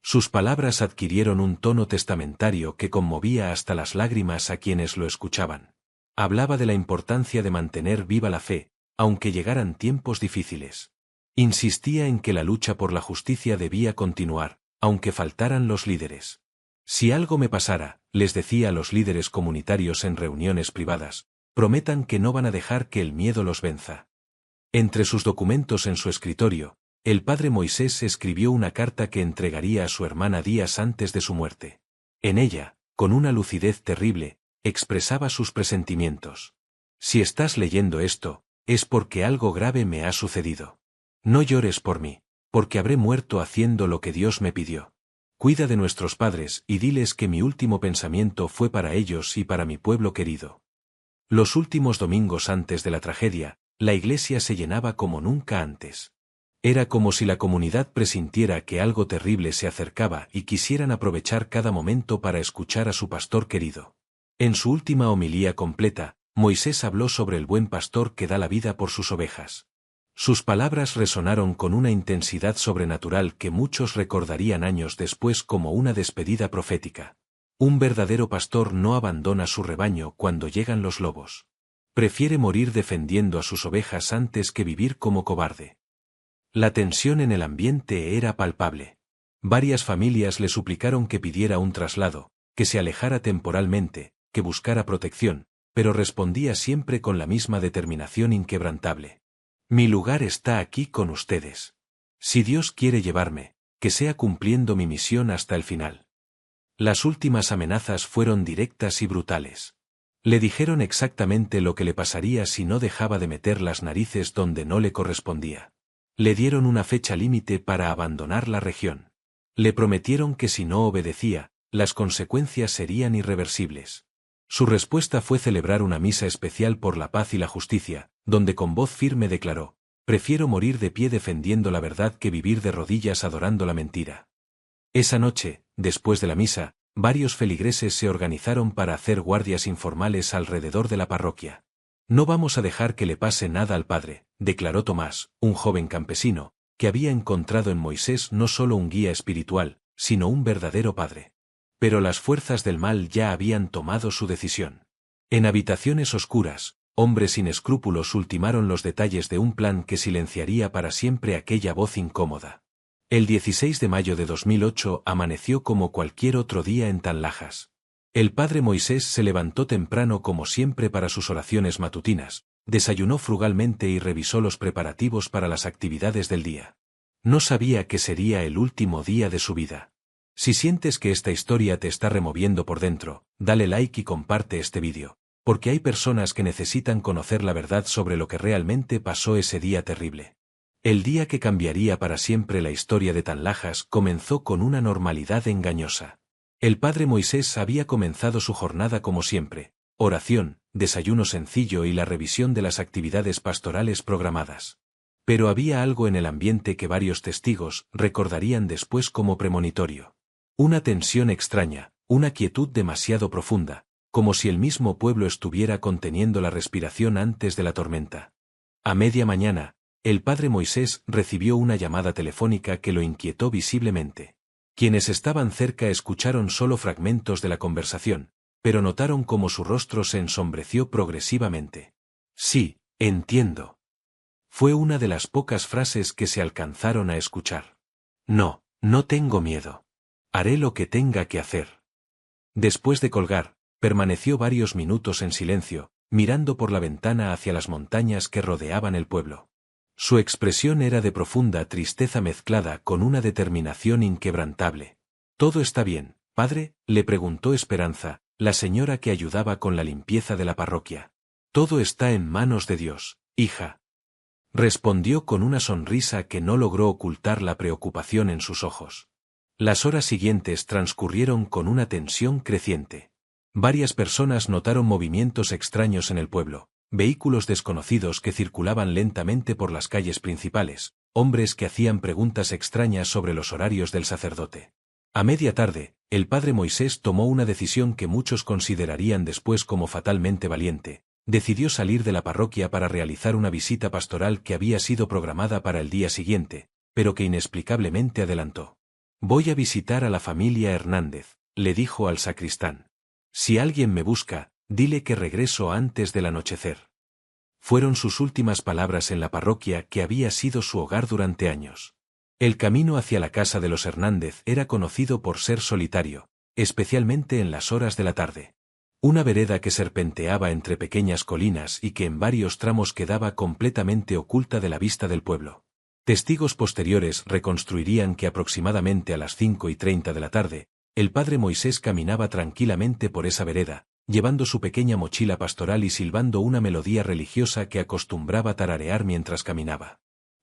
Sus palabras adquirieron un tono testamentario que conmovía hasta las lágrimas a quienes lo escuchaban. Hablaba de la importancia de mantener viva la fe, aunque llegaran tiempos difíciles. Insistía en que la lucha por la justicia debía continuar, aunque faltaran los líderes. Si algo me pasara, les decía a los líderes comunitarios en reuniones privadas, prometan que no van a dejar que el miedo los venza. Entre sus documentos en su escritorio, el padre Moisés escribió una carta que entregaría a su hermana días antes de su muerte. En ella, con una lucidez terrible, expresaba sus presentimientos. Si estás leyendo esto, es porque algo grave me ha sucedido. No llores por mí, porque habré muerto haciendo lo que Dios me pidió. Cuida de nuestros padres y diles que mi último pensamiento fue para ellos y para mi pueblo querido. Los últimos domingos antes de la tragedia, la iglesia se llenaba como nunca antes. Era como si la comunidad presintiera que algo terrible se acercaba y quisieran aprovechar cada momento para escuchar a su pastor querido. En su última homilía completa, Moisés habló sobre el buen pastor que da la vida por sus ovejas. Sus palabras resonaron con una intensidad sobrenatural que muchos recordarían años después como una despedida profética. Un verdadero pastor no abandona su rebaño cuando llegan los lobos. Prefiere morir defendiendo a sus ovejas antes que vivir como cobarde. La tensión en el ambiente era palpable. Varias familias le suplicaron que pidiera un traslado, que se alejara temporalmente, que buscara protección, pero respondía siempre con la misma determinación inquebrantable. Mi lugar está aquí con ustedes. Si Dios quiere llevarme, que sea cumpliendo mi misión hasta el final. Las últimas amenazas fueron directas y brutales. Le dijeron exactamente lo que le pasaría si no dejaba de meter las narices donde no le correspondía. Le dieron una fecha límite para abandonar la región. Le prometieron que si no obedecía, las consecuencias serían irreversibles. Su respuesta fue celebrar una misa especial por la paz y la justicia, donde con voz firme declaró: «Prefiero morir de pie defendiendo la verdad que vivir de rodillas adorando la mentira». Esa noche, después de la misa, varios feligreses se organizaron para hacer guardias informales alrededor de la parroquia. «No vamos a dejar que le pase nada al padre», declaró Tomás, un joven campesino, que había encontrado en Moisés no solo un guía espiritual, sino un verdadero padre. Pero las fuerzas del mal ya habían tomado su decisión. En habitaciones oscuras, hombres sin escrúpulos ultimaron los detalles de un plan que silenciaría para siempre aquella voz incómoda. El 16 de mayo de 2008 amaneció como cualquier otro día en Tanlajas. El padre Moisés se levantó temprano como siempre para sus oraciones matutinas, desayunó frugalmente y revisó los preparativos para las actividades del día. No sabía que sería el último día de su vida. Si sientes que esta historia te está removiendo por dentro, dale like y comparte este vídeo, porque hay personas que necesitan conocer la verdad sobre lo que realmente pasó ese día terrible. El día que cambiaría para siempre la historia de Tanlajas comenzó con una normalidad engañosa. El padre Moisés había comenzado su jornada como siempre: oración, desayuno sencillo y la revisión de las actividades pastorales programadas. Pero había algo en el ambiente que varios testigos recordarían después como premonitorio. Una tensión extraña, una quietud demasiado profunda, como si el mismo pueblo estuviera conteniendo la respiración antes de la tormenta. A media mañana, el padre Moisés recibió una llamada telefónica que lo inquietó visiblemente. Quienes estaban cerca escucharon solo fragmentos de la conversación, pero notaron cómo su rostro se ensombreció progresivamente. Sí, entiendo. Fue una de las pocas frases que se alcanzaron a escuchar. No, no tengo miedo. Haré lo que tenga que hacer. Después de colgar, permaneció varios minutos en silencio, mirando por la ventana hacia las montañas que rodeaban el pueblo. Su expresión era de profunda tristeza mezclada con una determinación inquebrantable. «¿Todo está bien, padre?», le preguntó Esperanza, la señora que ayudaba con la limpieza de la parroquia. «Todo está en manos de Dios, hija», respondió con una sonrisa que no logró ocultar la preocupación en sus ojos. Las horas siguientes transcurrieron con una tensión creciente. Varias personas notaron movimientos extraños en el pueblo, vehículos desconocidos que circulaban lentamente por las calles principales, hombres que hacían preguntas extrañas sobre los horarios del sacerdote. A media tarde, el padre Moisés tomó una decisión que muchos considerarían después como fatalmente valiente. Decidió salir de la parroquia para realizar una visita pastoral que había sido programada para el día siguiente, pero que inexplicablemente adelantó. «Voy a visitar a la familia Hernández», le dijo al sacristán. «Si alguien me busca, dile que regreso antes del anochecer». Fueron sus últimas palabras en la parroquia que había sido su hogar durante años. El camino hacia la casa de los Hernández era conocido por ser solitario, especialmente en las horas de la tarde. Una vereda que serpenteaba entre pequeñas colinas y que en varios tramos quedaba completamente oculta de la vista del pueblo. Testigos posteriores reconstruirían que aproximadamente a las 5:30 de la tarde, el padre Moisés caminaba tranquilamente por esa vereda, llevando su pequeña mochila pastoral y silbando una melodía religiosa que acostumbraba tararear mientras caminaba.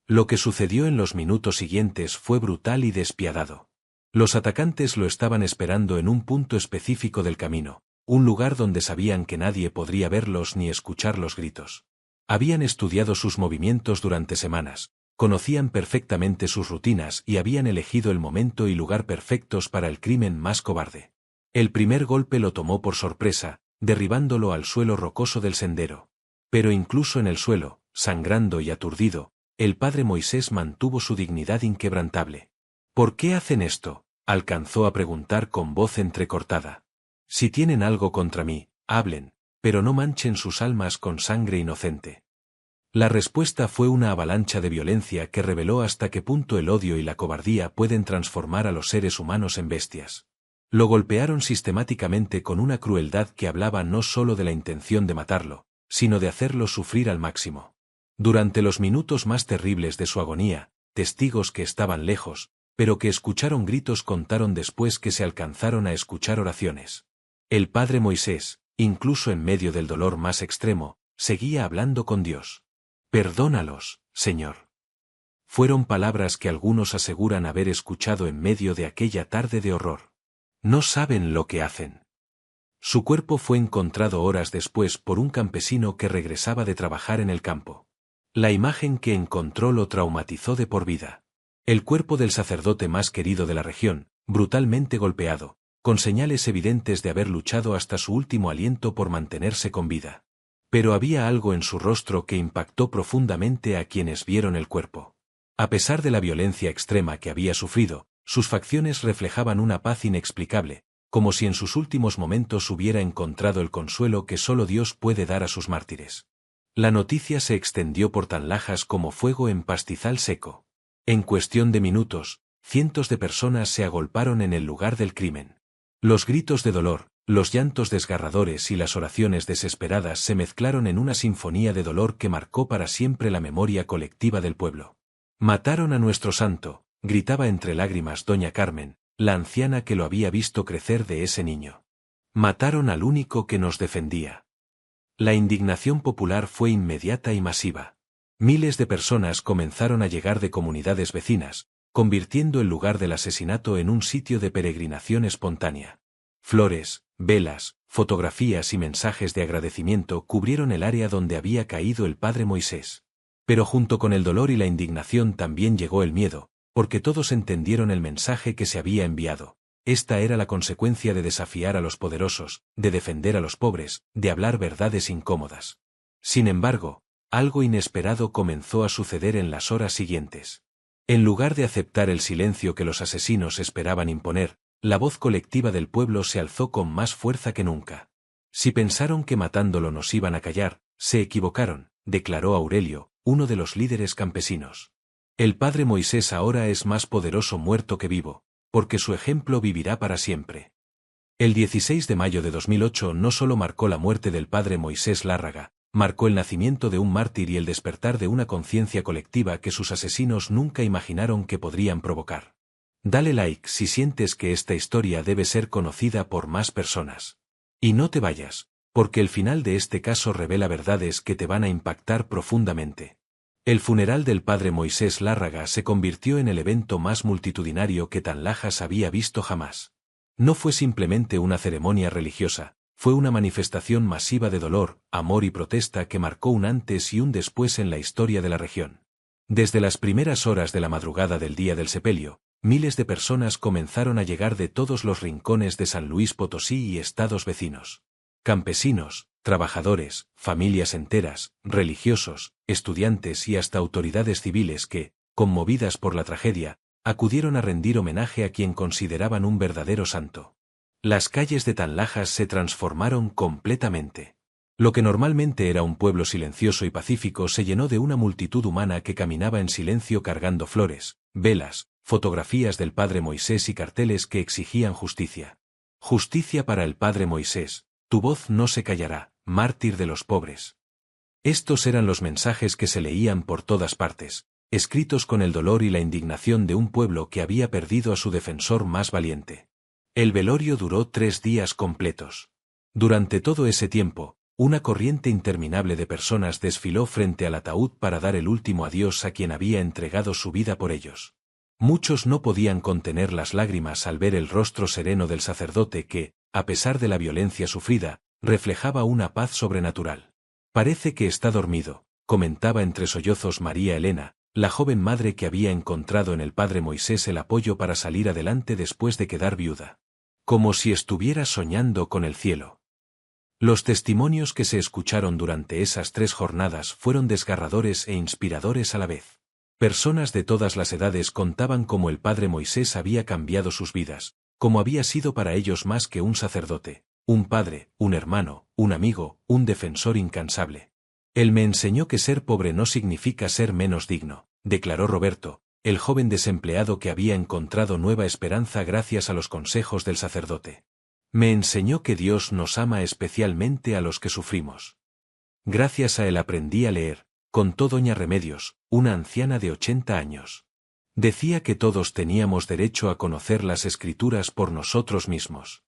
Lo que sucedió en los minutos siguientes fue brutal y despiadado. Los atacantes lo estaban esperando en un punto específico del camino, un lugar donde sabían que nadie podría verlos ni escuchar los gritos. Habían estudiado sus movimientos durante semanas, conocían perfectamente sus rutinas y habían elegido el momento y lugar perfectos para el crimen más cobarde. El primer golpe lo tomó por sorpresa, derribándolo al suelo rocoso del sendero. Pero incluso en el suelo, sangrando y aturdido, el padre Moisés mantuvo su dignidad inquebrantable. «¿Por qué hacen esto?», alcanzó a preguntar con voz entrecortada. «Si tienen algo contra mí, hablen, pero no manchen sus almas con sangre inocente». La respuesta fue una avalancha de violencia que reveló hasta qué punto el odio y la cobardía pueden transformar a los seres humanos en bestias. Lo golpearon sistemáticamente con una crueldad que hablaba no solo de la intención de matarlo, sino de hacerlo sufrir al máximo. Durante los minutos más terribles de su agonía, testigos que estaban lejos, pero que escucharon gritos contaron después que se alcanzaron a escuchar oraciones. El padre Moisés, incluso en medio del dolor más extremo, seguía hablando con Dios. «Perdónalos, Señor». Fueron palabras que algunos aseguran haber escuchado en medio de aquella tarde de horror. No saben lo que hacen. Su cuerpo fue encontrado horas después por un campesino que regresaba de trabajar en el campo. La imagen que encontró lo traumatizó de por vida. El cuerpo del sacerdote más querido de la región, brutalmente golpeado, con señales evidentes de haber luchado hasta su último aliento por mantenerse con vida. Pero había algo en su rostro que impactó profundamente a quienes vieron el cuerpo. A pesar de la violencia extrema que había sufrido, sus facciones reflejaban una paz inexplicable, como si en sus últimos momentos hubiera encontrado el consuelo que solo Dios puede dar a sus mártires. La noticia se extendió por tan lajas como fuego en pastizal seco. En cuestión de minutos, cientos de personas se agolparon en el lugar del crimen. Los gritos de dolor, los llantos desgarradores y las oraciones desesperadas se mezclaron en una sinfonía de dolor que marcó para siempre la memoria colectiva del pueblo. «Mataron a nuestro santo», gritaba entre lágrimas doña Carmen, la anciana que lo había visto crecer de ese niño. «Mataron al único que nos defendía». La indignación popular fue inmediata y masiva. Miles de personas comenzaron a llegar de comunidades vecinas, convirtiendo el lugar del asesinato en un sitio de peregrinación espontánea. Flores, velas, fotografías y mensajes de agradecimiento cubrieron el área donde había caído el padre Moisés. Pero junto con el dolor y la indignación también llegó el miedo, porque todos entendieron el mensaje que se había enviado. Esta era la consecuencia de desafiar a los poderosos, de defender a los pobres, de hablar verdades incómodas. Sin embargo, algo inesperado comenzó a suceder en las horas siguientes. En lugar de aceptar el silencio que los asesinos esperaban imponer, la voz colectiva del pueblo se alzó con más fuerza que nunca. Si pensaron que matándolo nos iban a callar, se equivocaron, declaró Aurelio, uno de los líderes campesinos. El padre Moisés ahora es más poderoso muerto que vivo, porque su ejemplo vivirá para siempre. El 16 de mayo de 2008 no solo marcó la muerte del padre Moisés Lárraga, marcó el nacimiento de un mártir y el despertar de una conciencia colectiva que sus asesinos nunca imaginaron que podrían provocar. Dale like si sientes que esta historia debe ser conocida por más personas. Y no te vayas, porque el final de este caso revela verdades que te van a impactar profundamente. El funeral del padre Moisés Lárraga se convirtió en el evento más multitudinario que Tanlajas había visto jamás. No fue simplemente una ceremonia religiosa, fue una manifestación masiva de dolor, amor y protesta que marcó un antes y un después en la historia de la región. Desde las primeras horas de la madrugada del día del sepelio, miles de personas comenzaron a llegar de todos los rincones de San Luis Potosí y estados vecinos. Campesinos, trabajadores, familias enteras, religiosos, estudiantes y hasta autoridades civiles que, conmovidas por la tragedia, acudieron a rendir homenaje a quien consideraban un verdadero santo. Las calles de Tanlajas se transformaron completamente. Lo que normalmente era un pueblo silencioso y pacífico se llenó de una multitud humana que caminaba en silencio cargando flores, velas, fotografías del padre Moisés y carteles que exigían justicia. Justicia para el padre Moisés, tu voz no se callará, mártir de los pobres. Estos eran los mensajes que se leían por todas partes, escritos con el dolor y la indignación de un pueblo que había perdido a su defensor más valiente. El velorio duró 3 días completos. Durante todo ese tiempo, una corriente interminable de personas desfiló frente al ataúd para dar el último adiós a quien había entregado su vida por ellos. Muchos no podían contener las lágrimas al ver el rostro sereno del sacerdote que, a pesar de la violencia sufrida, reflejaba una paz sobrenatural. Parece que está dormido, comentaba entre sollozos María Elena, la joven madre que había encontrado en el padre Moisés el apoyo para salir adelante después de quedar viuda. Como si estuviera soñando con el cielo. Los testimonios que se escucharon durante esas 3 jornadas fueron desgarradores e inspiradores a la vez. Personas de todas las edades contaban cómo el padre Moisés había cambiado sus vidas, cómo había sido para ellos más que un sacerdote, un padre, un hermano, un amigo, un defensor incansable. Él me enseñó que ser pobre no significa ser menos digno, declaró Roberto, el joven desempleado que había encontrado nueva esperanza gracias a los consejos del sacerdote. Me enseñó que Dios nos ama especialmente a los que sufrimos. Gracias a él aprendí a leer, contó doña Remedios, una anciana de 80 años. Decía que todos teníamos derecho a conocer las Escrituras por nosotros mismos.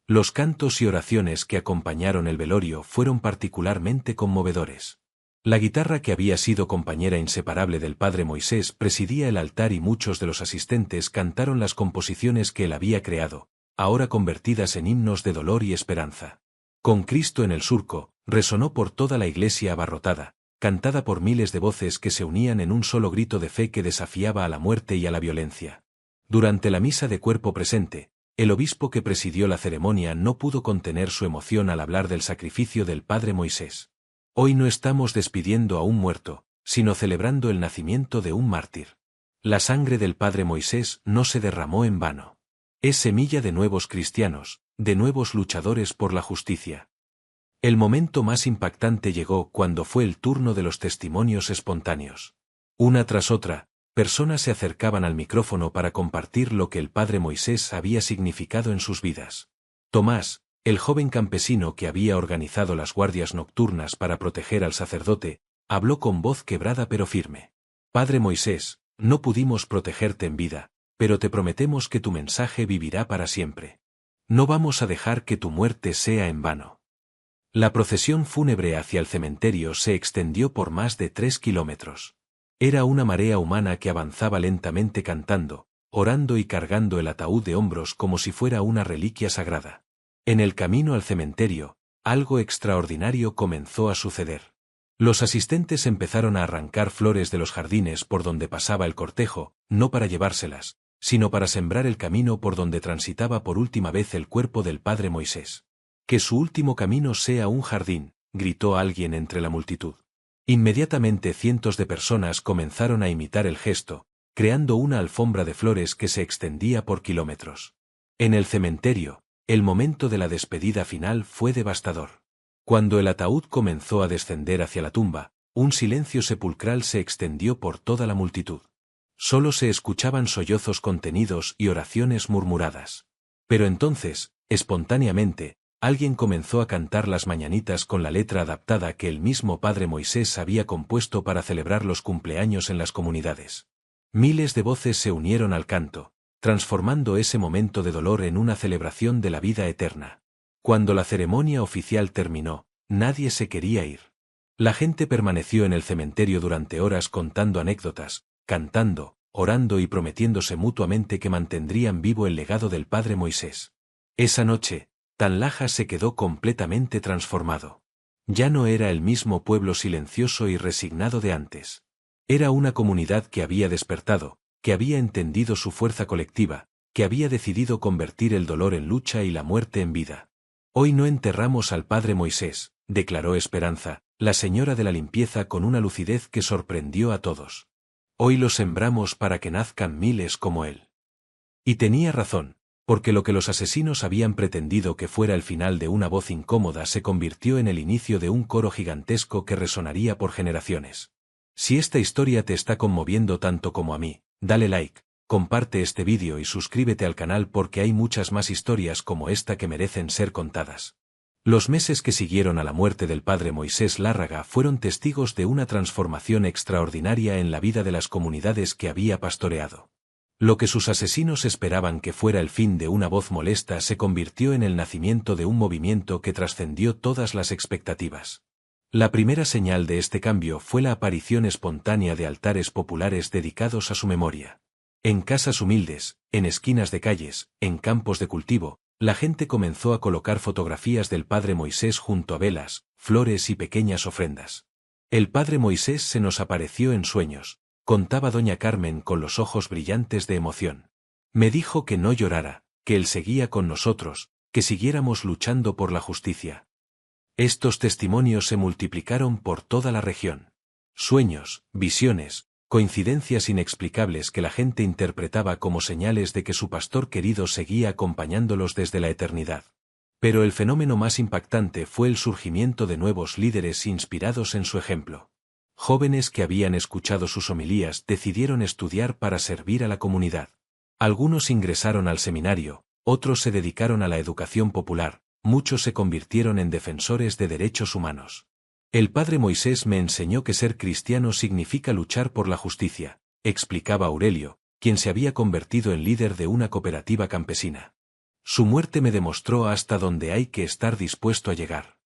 Los cantos y oraciones que acompañaron el velorio fueron particularmente conmovedores. La guitarra que había sido compañera inseparable del padre Moisés presidía el altar y muchos de los asistentes cantaron las composiciones que él había creado, ahora convertidas en himnos de dolor y esperanza. Con Cristo en el surco, resonó por toda la iglesia abarrotada, cantada por miles de voces que se unían en un solo grito de fe que desafiaba a la muerte y a la violencia. Durante la misa de cuerpo presente, el obispo que presidió la ceremonia no pudo contener su emoción al hablar del sacrificio del padre Moisés. Hoy no estamos despidiendo a un muerto, sino celebrando el nacimiento de un mártir. La sangre del padre Moisés no se derramó en vano. Es semilla de nuevos cristianos, de nuevos luchadores por la justicia. El momento más impactante llegó cuando fue el turno de los testimonios espontáneos. Una tras otra, personas se acercaban al micrófono para compartir lo que el padre Moisés había significado en sus vidas. Tomás, el joven campesino que había organizado las guardias nocturnas para proteger al sacerdote, habló con voz quebrada pero firme. Padre Moisés, no pudimos protegerte en vida, pero te prometemos que tu mensaje vivirá para siempre. No vamos a dejar que tu muerte sea en vano. La procesión fúnebre hacia el cementerio se extendió por más de 3 kilómetros. Era una marea humana que avanzaba lentamente cantando, orando y cargando el ataúd de hombros como si fuera una reliquia sagrada. En el camino al cementerio, algo extraordinario comenzó a suceder. Los asistentes empezaron a arrancar flores de los jardines por donde pasaba el cortejo, no para llevárselas, sino para sembrar el camino por donde transitaba por última vez el cuerpo del padre Moisés. Que su último camino sea un jardín, gritó alguien entre la multitud. Inmediatamente cientos de personas comenzaron a imitar el gesto, creando una alfombra de flores que se extendía por kilómetros. En el cementerio, el momento de la despedida final fue devastador. Cuando el ataúd comenzó a descender hacia la tumba, un silencio sepulcral se extendió por toda la multitud. Solo se escuchaban sollozos contenidos y oraciones murmuradas. Pero entonces, espontáneamente, alguien comenzó a cantar las mañanitas con la letra adaptada que el mismo padre Moisés había compuesto para celebrar los cumpleaños en las comunidades. Miles de voces se unieron al canto, transformando ese momento de dolor en una celebración de la vida eterna. Cuando la ceremonia oficial terminó, nadie se quería ir. La gente permaneció en el cementerio durante horas contando anécdotas, cantando, orando y prometiéndose mutuamente que mantendrían vivo el legado del padre Moisés. Esa noche, Tanlaja se quedó completamente transformado. Ya no era el mismo pueblo silencioso y resignado de antes. Era una comunidad que había despertado, que había entendido su fuerza colectiva, que había decidido convertir el dolor en lucha y la muerte en vida. Hoy no enterramos al padre Moisés, declaró Esperanza, la señora de la limpieza con una lucidez que sorprendió a todos. Hoy lo sembramos para que nazcan miles como él. Y tenía razón, porque lo que los asesinos habían pretendido que fuera el final de una voz incómoda se convirtió en el inicio de un coro gigantesco que resonaría por generaciones. Si esta historia te está conmoviendo tanto como a mí, dale like, comparte este vídeo y suscríbete al canal porque hay muchas más historias como esta que merecen ser contadas. Los meses que siguieron a la muerte del padre Moisés Lárraga fueron testigos de una transformación extraordinaria en la vida de las comunidades que había pastoreado. Lo que sus asesinos esperaban que fuera el fin de una voz molesta se convirtió en el nacimiento de un movimiento que trascendió todas las expectativas. La primera señal de este cambio fue la aparición espontánea de altares populares dedicados a su memoria. En casas humildes, en esquinas de calles, en campos de cultivo, la gente comenzó a colocar fotografías del padre Moisés junto a velas, flores y pequeñas ofrendas. El padre Moisés se nos apareció en sueños, contaba doña Carmen con los ojos brillantes de emoción. Me dijo que no llorara, que él seguía con nosotros, que siguiéramos luchando por la justicia. Estos testimonios se multiplicaron por toda la región. Sueños, visiones, coincidencias inexplicables que la gente interpretaba como señales de que su pastor querido seguía acompañándolos desde la eternidad. Pero el fenómeno más impactante fue el surgimiento de nuevos líderes inspirados en su ejemplo. Jóvenes que habían escuchado sus homilías decidieron estudiar para servir a la comunidad. Algunos ingresaron al seminario, otros se dedicaron a la educación popular, muchos se convirtieron en defensores de derechos humanos. El padre Moisés me enseñó que ser cristiano significa luchar por la justicia, explicaba Aurelio, quien se había convertido en líder de una cooperativa campesina. Su muerte me demostró hasta dónde hay que estar dispuesto a llegar.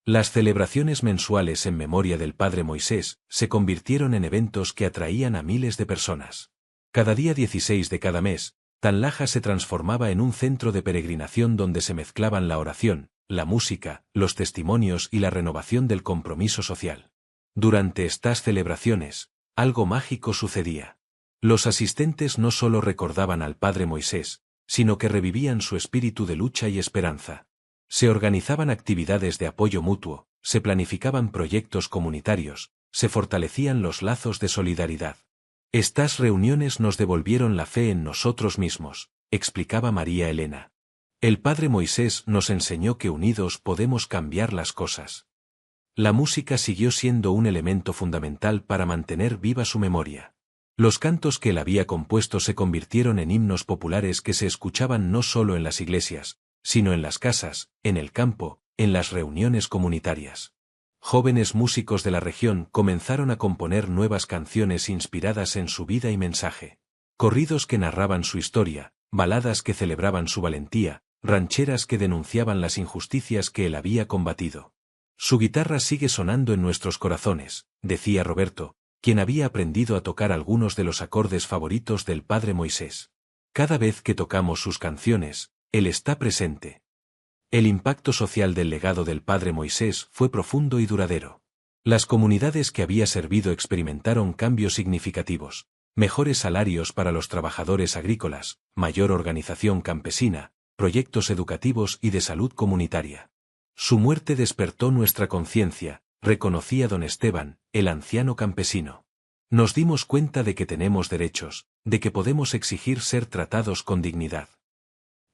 Las celebraciones mensuales en memoria del padre Moisés se convirtieron en eventos que atraían a miles de personas. Cada día 16 de cada mes, Tanlaja se transformaba en un centro de peregrinación donde se mezclaban la oración, la música, los testimonios y la renovación del compromiso social. Durante estas celebraciones, algo mágico sucedía. Los asistentes no solo recordaban al padre Moisés, sino que revivían su espíritu de lucha y esperanza. Se organizaban actividades de apoyo mutuo, se planificaban proyectos comunitarios, se fortalecían los lazos de solidaridad. Estas reuniones nos devolvieron la fe en nosotros mismos, explicaba María Elena. El padre Moisés nos enseñó que unidos podemos cambiar las cosas. La música siguió siendo un elemento fundamental para mantener viva su memoria. Los cantos que él había compuesto se convirtieron en himnos populares que se escuchaban no solo en las iglesias, sino en las casas, en el campo, en las reuniones comunitarias. Jóvenes músicos de la región comenzaron a componer nuevas canciones inspiradas en su vida y mensaje. Corridos que narraban su historia, baladas que celebraban su valentía, rancheras que denunciaban las injusticias que él había combatido. Su guitarra sigue sonando en nuestros corazones, decía Roberto, quien había aprendido a tocar algunos de los acordes favoritos del padre Moisés. Cada vez que tocamos sus canciones, él está presente. El impacto social del legado del padre Moisés fue profundo y duradero. Las comunidades que había servido experimentaron cambios significativos. Mejores salarios para los trabajadores agrícolas, mayor organización campesina, proyectos educativos y de salud comunitaria. Su muerte despertó nuestra conciencia, reconocía don Esteban, el anciano campesino. Nos dimos cuenta de que tenemos derechos, de que podemos exigir ser tratados con dignidad.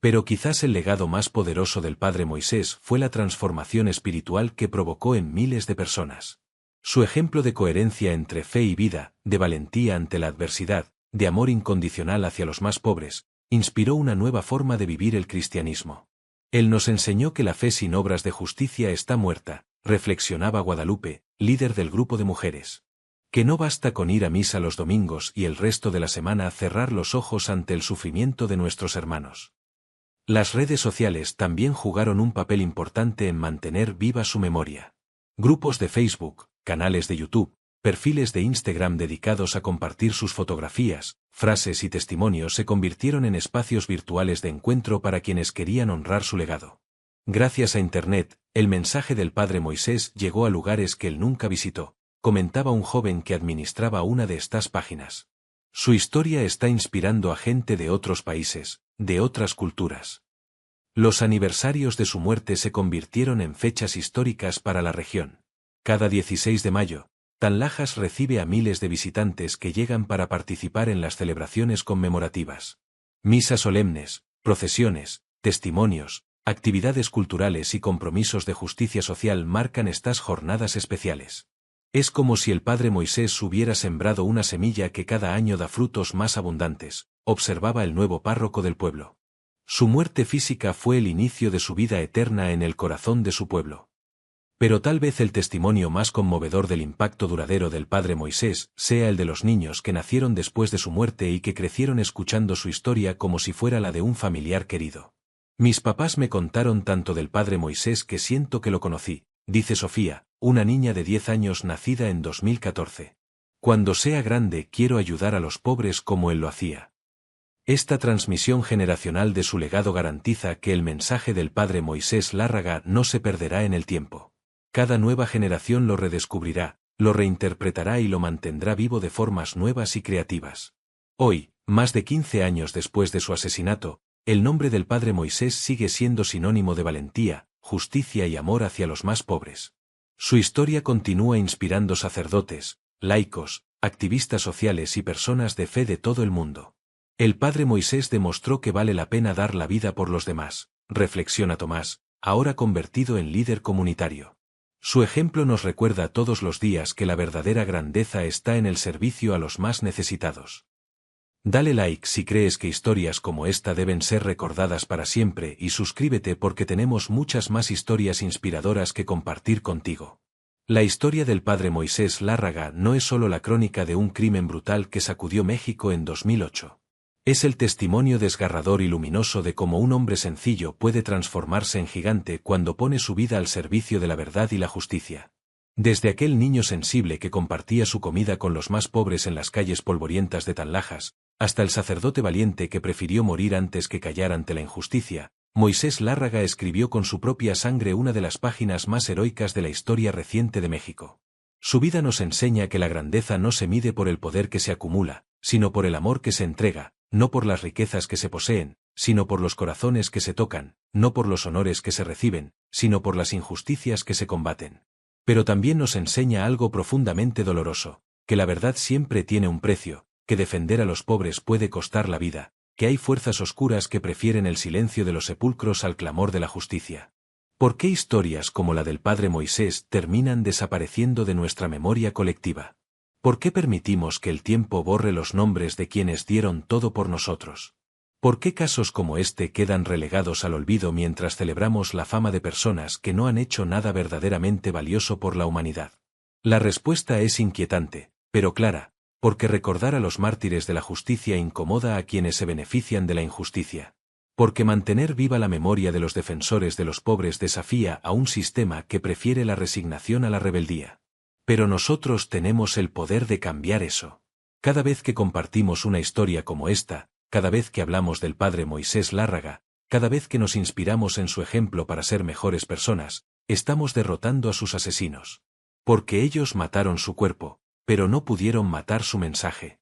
Pero quizás el legado más poderoso del padre Moisés fue la transformación espiritual que provocó en miles de personas. Su ejemplo de coherencia entre fe y vida, de valentía ante la adversidad, de amor incondicional hacia los más pobres, inspiró una nueva forma de vivir el cristianismo. Él nos enseñó que la fe sin obras de justicia está muerta, reflexionaba Guadalupe, líder del grupo de mujeres. Que no basta con ir a misa los domingos y el resto de la semana cerrar los ojos ante el sufrimiento de nuestros hermanos. Las redes sociales también jugaron un papel importante en mantener viva su memoria. Grupos de Facebook, canales de YouTube, perfiles de Instagram dedicados a compartir sus fotografías, frases y testimonios se convirtieron en espacios virtuales de encuentro para quienes querían honrar su legado. Gracias a Internet, el mensaje del padre Moisés llegó a lugares que él nunca visitó, comentaba un joven que administraba una de estas páginas. Su historia está inspirando a gente de otros países, de otras culturas. Los aniversarios de su muerte se convirtieron en fechas históricas para la región. Cada 16 de mayo, Tanlajas recibe a miles de visitantes que llegan para participar en las celebraciones conmemorativas. Misas solemnes, procesiones, testimonios, actividades culturales y compromisos de justicia social marcan estas jornadas especiales. Es como si el padre Moisés hubiera sembrado una semilla que cada año da frutos más abundantes, observaba el nuevo párroco del pueblo. Su muerte física fue el inicio de su vida eterna en el corazón de su pueblo. Pero tal vez el testimonio más conmovedor del impacto duradero del padre Moisés sea el de los niños que nacieron después de su muerte y que crecieron escuchando su historia como si fuera la de un familiar querido. Mis papás me contaron tanto del padre Moisés que siento que lo conocí, dice Sofía, una niña de 10 años nacida en 2014. Cuando sea grande quiero ayudar a los pobres como él lo hacía. Esta transmisión generacional de su legado garantiza que el mensaje del padre Moisés Lárraga no se perderá en el tiempo. Cada nueva generación lo redescubrirá, lo reinterpretará y lo mantendrá vivo de formas nuevas y creativas. Hoy, más de 15 años después de su asesinato, el nombre del padre Moisés sigue siendo sinónimo de valentía, justicia y amor hacia los más pobres. Su historia continúa inspirando sacerdotes, laicos, activistas sociales y personas de fe de todo el mundo. El padre Moisés demostró que vale la pena dar la vida por los demás, reflexiona Tomás, ahora convertido en líder comunitario. Su ejemplo nos recuerda todos los días que la verdadera grandeza está en el servicio a los más necesitados. Dale like si crees que historias como esta deben ser recordadas para siempre y suscríbete porque tenemos muchas más historias inspiradoras que compartir contigo. La historia del padre Moisés Lárraga no es solo la crónica de un crimen brutal que sacudió México en 2008. Es el testimonio desgarrador y luminoso de cómo un hombre sencillo puede transformarse en gigante cuando pone su vida al servicio de la verdad y la justicia. Desde aquel niño sensible que compartía su comida con los más pobres en las calles polvorientas de Tanlajas, hasta el sacerdote valiente que prefirió morir antes que callar ante la injusticia, Moisés Lárraga escribió con su propia sangre una de las páginas más heroicas de la historia reciente de México. Su vida nos enseña que la grandeza no se mide por el poder que se acumula, sino por el amor que se entrega, no por las riquezas que se poseen, sino por los corazones que se tocan, no por los honores que se reciben, sino por las injusticias que se combaten. Pero también nos enseña algo profundamente doloroso, que la verdad siempre tiene un precio, que defender a los pobres puede costar la vida, que hay fuerzas oscuras que prefieren el silencio de los sepulcros al clamor de la justicia. ¿Por qué historias como la del padre Moisés terminan desapareciendo de nuestra memoria colectiva? ¿Por qué permitimos que el tiempo borre los nombres de quienes dieron todo por nosotros? ¿Por qué casos como este quedan relegados al olvido mientras celebramos la fama de personas que no han hecho nada verdaderamente valioso por la humanidad? La respuesta es inquietante, pero clara, porque recordar a los mártires de la justicia incomoda a quienes se benefician de la injusticia. Porque mantener viva la memoria de los defensores de los pobres desafía a un sistema que prefiere la resignación a la rebeldía. Pero nosotros tenemos el poder de cambiar eso. Cada vez que compartimos una historia como esta, cada vez que hablamos del padre Moisés Lárraga, cada vez que nos inspiramos en su ejemplo para ser mejores personas, estamos derrotando a sus asesinos. Porque ellos mataron su cuerpo, pero no pudieron matar su mensaje.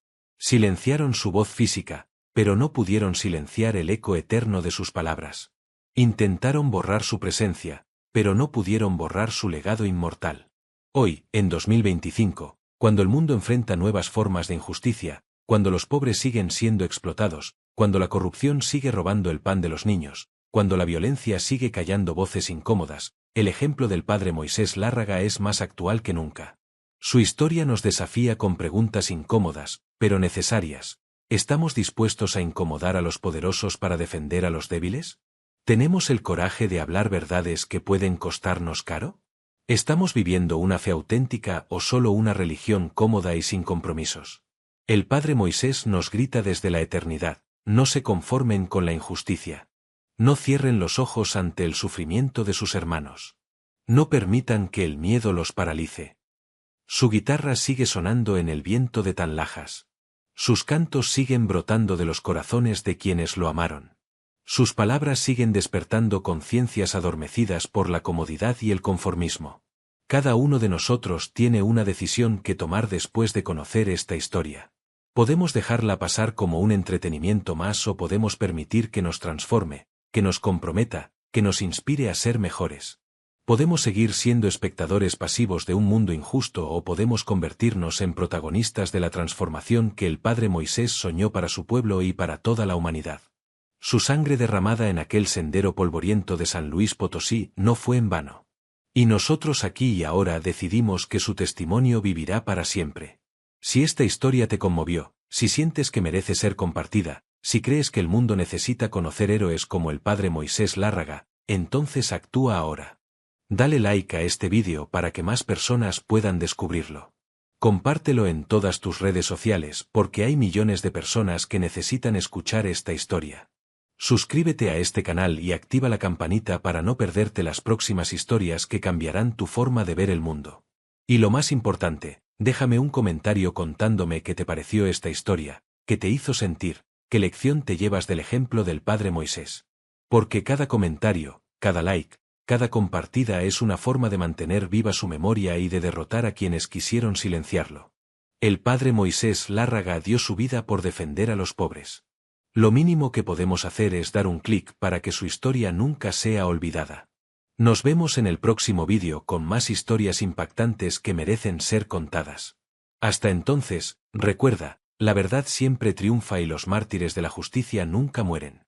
Silenciaron su voz física, pero no pudieron silenciar el eco eterno de sus palabras. Intentaron borrar su presencia, pero no pudieron borrar su legado inmortal. Hoy, en 2025, cuando el mundo enfrenta nuevas formas de injusticia, cuando los pobres siguen siendo explotados, cuando la corrupción sigue robando el pan de los niños, cuando la violencia sigue callando voces incómodas, el ejemplo del padre Moisés Lárraga es más actual que nunca. Su historia nos desafía con preguntas incómodas, pero necesarias. ¿Estamos dispuestos a incomodar a los poderosos para defender a los débiles? ¿Tenemos el coraje de hablar verdades que pueden costarnos caro? ¿Estamos viviendo una fe auténtica o solo una religión cómoda y sin compromisos? El padre Moisés nos grita desde la eternidad: no se conformen con la injusticia. No cierren los ojos ante el sufrimiento de sus hermanos. No permitan que el miedo los paralice. Su guitarra sigue sonando en el viento de Tanlajas. Sus cantos siguen brotando de los corazones de quienes lo amaron. Sus palabras siguen despertando conciencias adormecidas por la comodidad y el conformismo. Cada uno de nosotros tiene una decisión que tomar después de conocer esta historia. Podemos dejarla pasar como un entretenimiento más o podemos permitir que nos transforme, que nos comprometa, que nos inspire a ser mejores. Podemos seguir siendo espectadores pasivos de un mundo injusto o podemos convertirnos en protagonistas de la transformación que el padre Moisés soñó para su pueblo y para toda la humanidad. Su sangre derramada en aquel sendero polvoriento de San Luis Potosí no fue en vano. Y nosotros aquí y ahora decidimos que su testimonio vivirá para siempre. Si esta historia te conmovió, si sientes que merece ser compartida, si crees que el mundo necesita conocer héroes como el padre Moisés Lárraga, entonces actúa ahora. Dale like a este vídeo para que más personas puedan descubrirlo. Compártelo en todas tus redes sociales porque hay millones de personas que necesitan escuchar esta historia. Suscríbete a este canal y activa la campanita para no perderte las próximas historias que cambiarán tu forma de ver el mundo. Y lo más importante, déjame un comentario contándome qué te pareció esta historia, qué te hizo sentir, qué lección te llevas del ejemplo del padre Moisés. Porque cada comentario, cada like, cada compartida es una forma de mantener viva su memoria y de derrotar a quienes quisieron silenciarlo. El padre Moisés Lárraga dio su vida por defender a los pobres. Lo mínimo que podemos hacer es dar un clic para que su historia nunca sea olvidada. Nos vemos en el próximo vídeo con más historias impactantes que merecen ser contadas. Hasta entonces, recuerda, la verdad siempre triunfa y los mártires de la justicia nunca mueren.